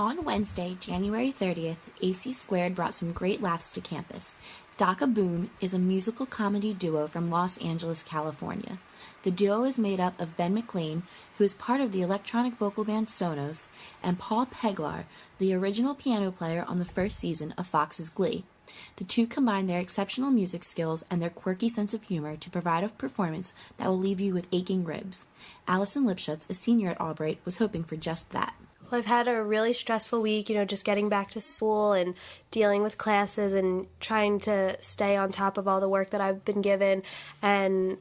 On Wednesday, January 30th, AC Squared brought some great laughs to campus. Dakaboom is a musical comedy duo from Los Angeles, California. The duo is made up of Ben McLean, who is part of the electronic vocal band Sonos, and Paul Peglar, the original piano player on the first season of Fox's Glee. The two combine their exceptional music skills and their quirky sense of humor to provide a performance that will leave you with aching ribs. Allison Lipschutz, a senior at Albright, was hoping for just that. Well, I've had a really stressful week, just getting back to school and dealing with classes and trying to stay on top of all the work that I've been given. And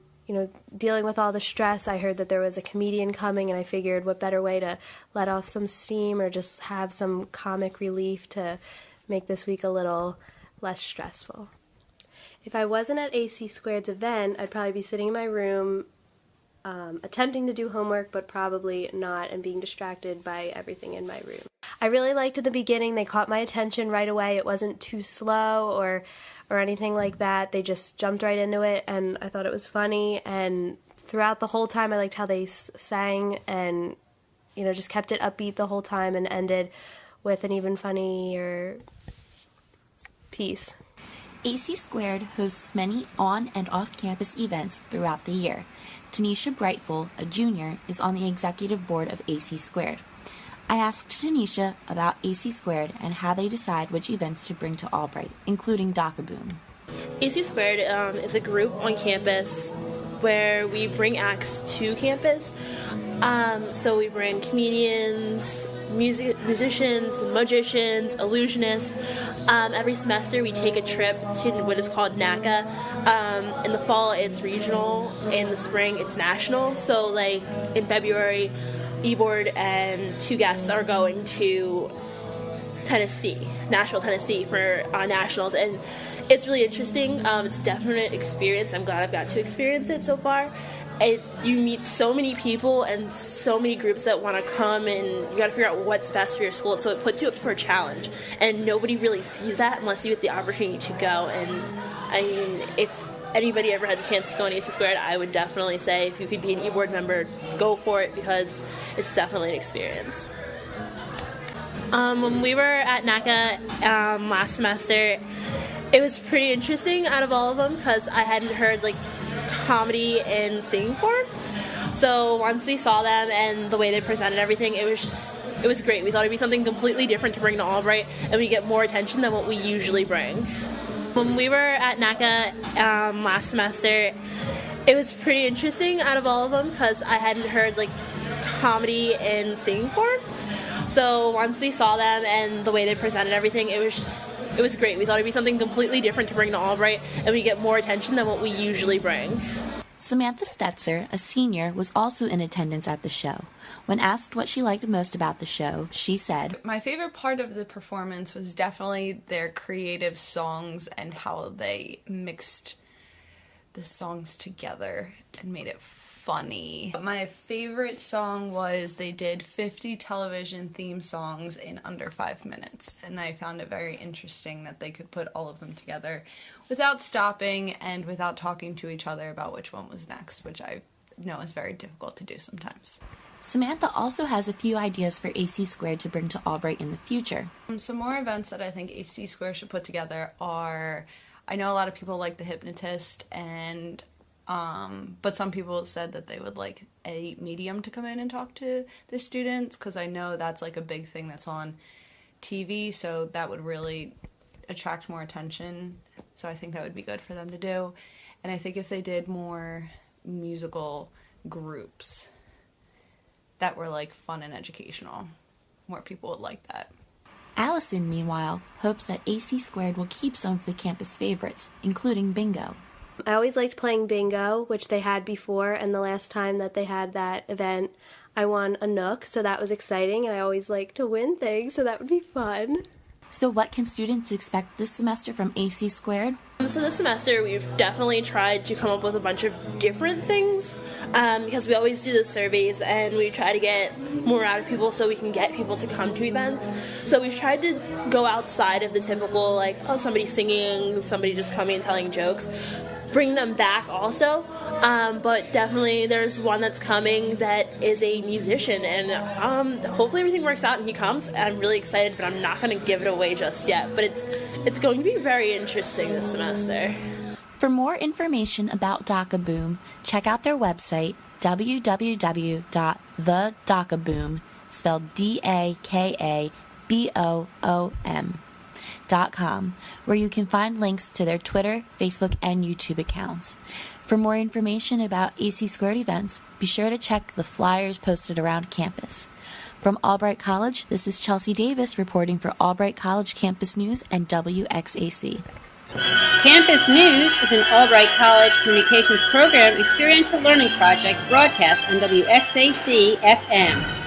dealing with all the stress, I heard that there was a comedian coming, and I figured what better way to let off some steam or just have some comic relief to make this week a little less stressful. If I wasn't at AC Squared's event, I'd probably be sitting in my room attempting to do homework, but probably not, and being distracted by everything in my room. I really liked in the beginning. They caught my attention right away. It wasn't too slow or anything like that. They just jumped right into it, and I thought it was funny. And throughout the whole time, I liked how they sang and, just kept it upbeat the whole time and ended with an even funnier piece. AC Squared hosts many on- and off-campus events throughout the year. Tanisha Brightful, a junior, is on the executive board of AC Squared. I asked Tanisha about AC Squared and how they decide which events to bring to Albright, including Dakaboom. AC Squared is a group on campus where we bring acts to campus. So we bring comedians, musicians, magicians, illusionists. Every semester we take a trip to what is called NACA. In the fall it's regional, in the spring it's national. So like in February, eBoard and two guests are going to Nashville, Tennessee for nationals, and it's really interesting. It's a definite experience. I'm glad I've got to experience it so far. You meet so many people and so many groups that want to come, and you got to figure out what's best for your school, so it puts you up for a challenge, and nobody really sees that unless you get the opportunity to go. And I mean, if anybody ever had the chance to go on AC Squared, I would definitely say if you could be an eBoard member, go for it, because it's definitely an experience. When we were at NACA last semester, it was pretty interesting out of all of them because I hadn't heard comedy in singing form. So once we saw them and the way they presented everything, it was great. We thought it'd be something completely different to bring to Albright, and we get more attention than what we usually bring. When we were at NACA last semester, it was pretty interesting out of all of them because I hadn't heard comedy in singing form. So once we saw them and the way they presented everything, it was great. We thought it'd be something completely different to bring to Albright, and we get more attention than what we usually bring. Samantha Stetzer, a senior, was also in attendance at the show. When asked what she liked most about the show, she said, "My favorite part of the performance was definitely their creative songs and how they mixed the songs together and made it funny. My favorite song was they did 50 television theme songs in under 5 minutes, and I found it very interesting that they could put all of them together without stopping and without talking to each other about which one was next, which I know is very difficult to do sometimes." Samantha also has a few ideas for AC Squared to bring to Albright in the future. Some more events that I think AC Squared should put together are, I know a lot of people like The Hypnotist, and but some people said that they would like a medium to come in and talk to the students, because I know that's a big thing that's on TV, so that would really attract more attention. So I think that would be good for them to do. And I think if they did more musical groups that were fun and educational, more people would like that. Allison, meanwhile, hopes that AC Squared will keep some of the campus favorites, including bingo. I always liked playing bingo, which they had before, and the last time that they had that event, I won a Nook, so that was exciting, and I always like to win things, so that would be fun. So what can students expect this semester from AC Squared? So this semester we've definitely tried to come up with a bunch of different things because we always do the surveys and we try to get more out of people so we can get people to come to events. So we've tried to go outside of the typical somebody singing, somebody just coming and telling jokes. bring them back also. But definitely there's one that's coming that is a musician, and hopefully everything works out and he comes. I'm really excited, but I'm not going to give it away just yet. But it's going to be very interesting this semester. For more information about Dakaboom, check out their website, www.thedakaboom, spelled DAKABOOM.com, where you can find links to their Twitter, Facebook, and YouTube accounts. For more information about AC Squared events, be sure to check the flyers posted around campus. From Albright College, this is Chelsea Davis reporting for Albright College Campus News and WXAC. Campus News is an Albright College Communications Program experiential learning project broadcast on WXAC FM.